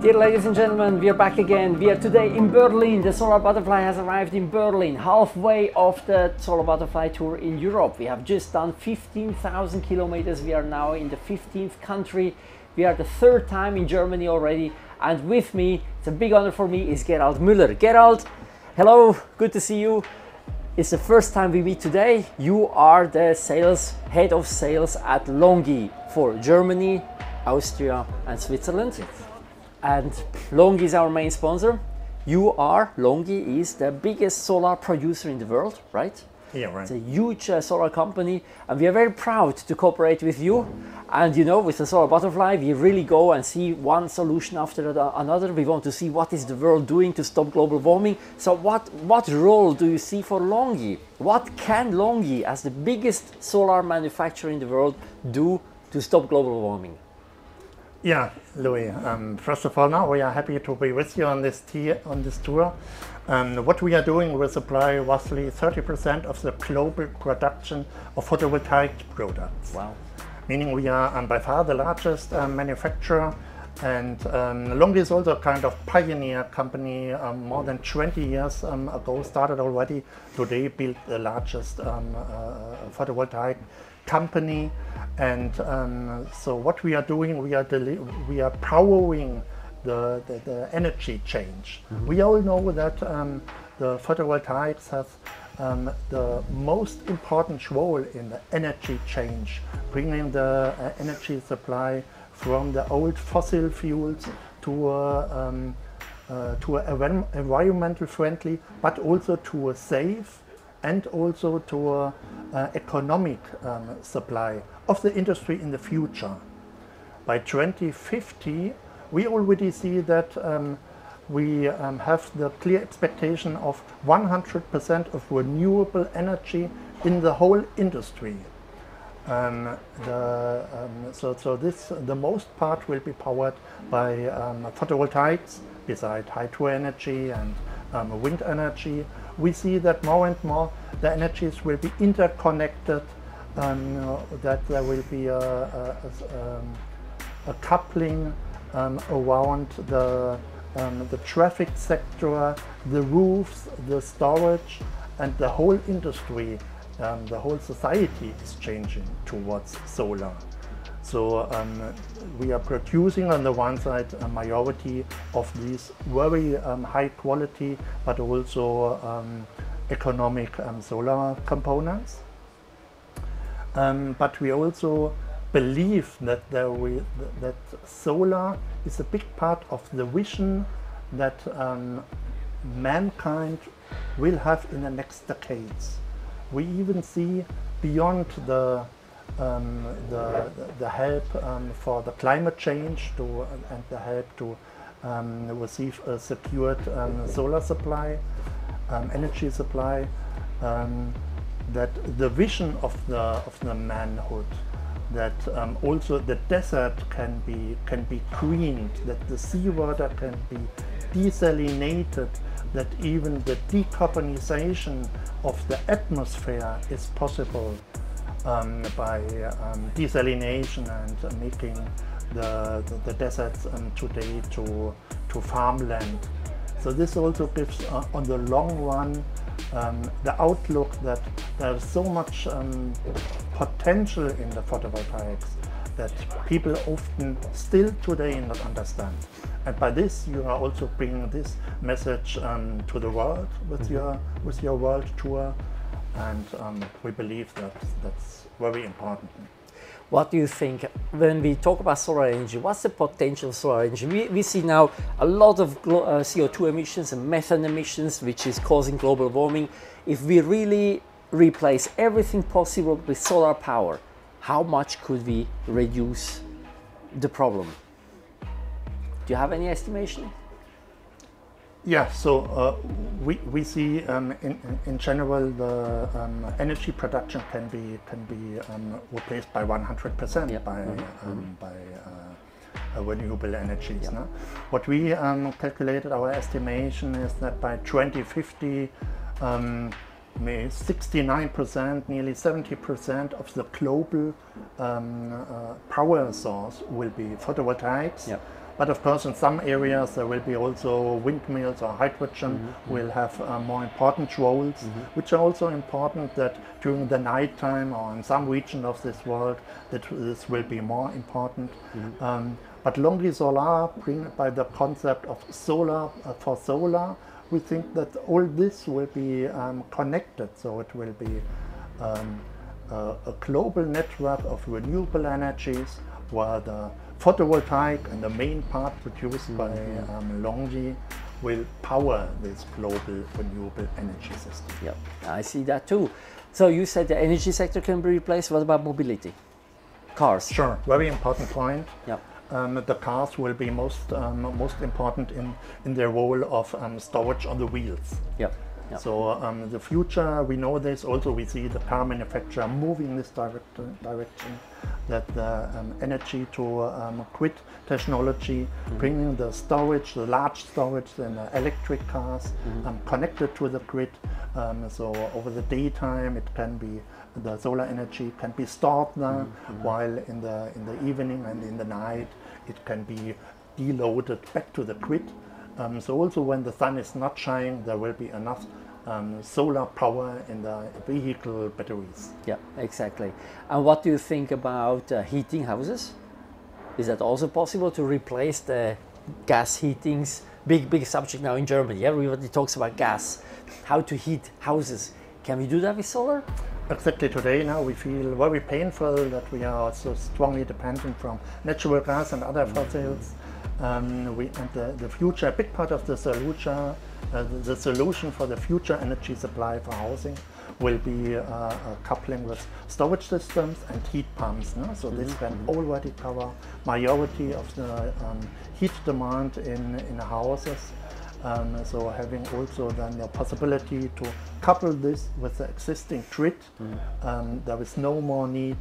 Dear ladies and gentlemen, we are back again. We are today in Berlin. The Solar Butterfly has arrived in Berlin, halfway of the Solar Butterfly tour in Europe. We have just done 15,000 kilometers. We are now in the 15th country. We are the third time in Germany already. And with me, it's a big honor for me, is Gerald Müller. Gerald, hello, good to see you. It's the first time we meet today. You are the head of sales at LONGi for Germany, Austria and Switzerland. Yes. And LONGi is our main sponsor. LONGi is the biggest solar producer in the world, right? Yeah, right. It's a huge solar company, and we are very proud to cooperate with you. And you know, with the Solar Butterfly, we really go and see one solution after another. We want to see what is the world doing to stop global warming. So what role do you see for LONGi? What can LONGi, as the biggest solar manufacturer in the world, do to stop global warming? Yeah, Louis. First of all, now we are happy to be with you on this tour. What we are doing, we supply roughly 30% of the global production of photovoltaic products. Wow. Meaning we are by far the largest manufacturer, and LONGi is also a kind of pioneer company. More than 20 years ago, started already. Today, built the largest photovoltaic company. And so what we are doing, we are powering the energy change. Mm-hmm. We all know that the photovoltaics has the most important role in the energy change, bringing the energy supply from the old fossil fuels to environmental friendly, but also to a safe and also to a economic supply of the industry in the future. By 2050, we already see that we have the clear expectation of 100% of renewable energy in the whole industry. The most part will be powered by photovoltaics, beside hydro energy and wind energy. We see that more and more the energies will be interconnected, that there will be a coupling around the traffic sector, the roofs, the storage, and the whole industry, the whole society is changing towards solar. So we are producing on the one side a majority of these very high quality but also economic solar components. But we also believe that that solar is a big part of the vision that mankind will have in the next decades. We even see beyond the help for the climate change and the help to receive a secured solar supply, energy supply, that the vision of the manhood, that also the desert can be greened, that the seawater can be desalinated, that even the decarbonization of the atmosphere is possible by desalination and making the deserts today to farmland. So this also gives on the long run the outlook that there's so much potential in the photovoltaics that people often still today not understand. And by this you are also bringing this message to the world with your world tour, and we believe that that's very important. What do you think when we talk about solar energy? What's the potential of solar energy? We see now a lot of CO2 emissions and methane emissions, which is causing global warming. If we really replace everything possible with solar power, how much could we reduce the problem? Do you have any estimation? Yeah, so we see in general the energy production can be replaced by 100%. Yep. by renewable energies. Yep. No? What we calculated, our estimation is that by 2050, 69%, nearly 70% of the global power source will be photovoltaics. Yep. But of course, in some areas there will be also windmills or hydrogen will have more important roles, which are also important that during the night time or in some region of this world that this will be more important. But LONGi Solar, bring by the concept of solar for solar, we think that all this will be connected, so it will be a global network of renewable energies where the photovoltaic and the main part produced by LONGi will power this global renewable energy system. Yeah, I see that too. So you said the energy sector can be replaced. What about mobility? Cars? Sure, very important point. Yeah. The cars will be most important in their role of storage on the wheels. Yeah. Yeah. So the future, we know this, also we see the car manufacturer moving in this direction, that the energy to grid technology, bringing the storage, the large storage in electric cars connected to the grid. So over the daytime it can be, the solar energy can be stored there, while in the evening and in the night it can be deloaded back to the grid. So also when the sun is not shining, there will be enough solar power in the vehicle batteries. Yeah, exactly. And what do you think about heating houses? Is that also possible to replace the gas heatings? Big subject now in Germany. Everybody talks about gas, how to heat houses. Can we do that with solar? Exactly. Today now we feel very painful that we are so strongly dependent from natural gas and other fossils. The future, a big part of the solution for the future energy supply for housing will be coupling with storage systems and heat pumps. No? So this can already cover majority of the heat demand in houses. So having also then the possibility to couple this with the existing grid, there is no more need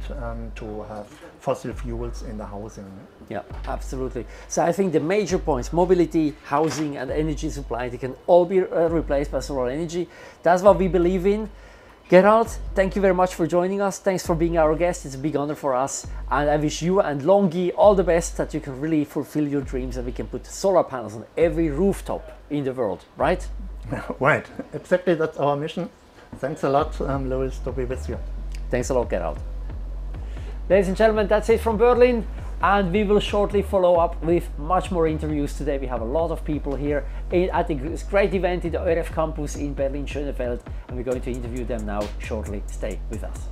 to have fossil fuels in the housing. Yeah, absolutely. So I think the major points, mobility, housing and energy supply, they can all be replaced by solar energy. That's what we believe in. Gerald, thank you very much for joining us. Thanks for being our guest. It's a big honor for us. And I wish you and LONGi all the best, that you can really fulfill your dreams and we can put solar panels on every rooftop in the world, right? Right, exactly, that's our mission. Thanks a lot, Louis, to be with you. Thanks a lot, Gerald. Ladies and gentlemen, that's it from Berlin. And we will shortly follow up with much more interviews. Today we have a lot of people here at this great event in the EUREF campus in Berlin-Schönefeld, and we're going to interview them now shortly. Stay with us.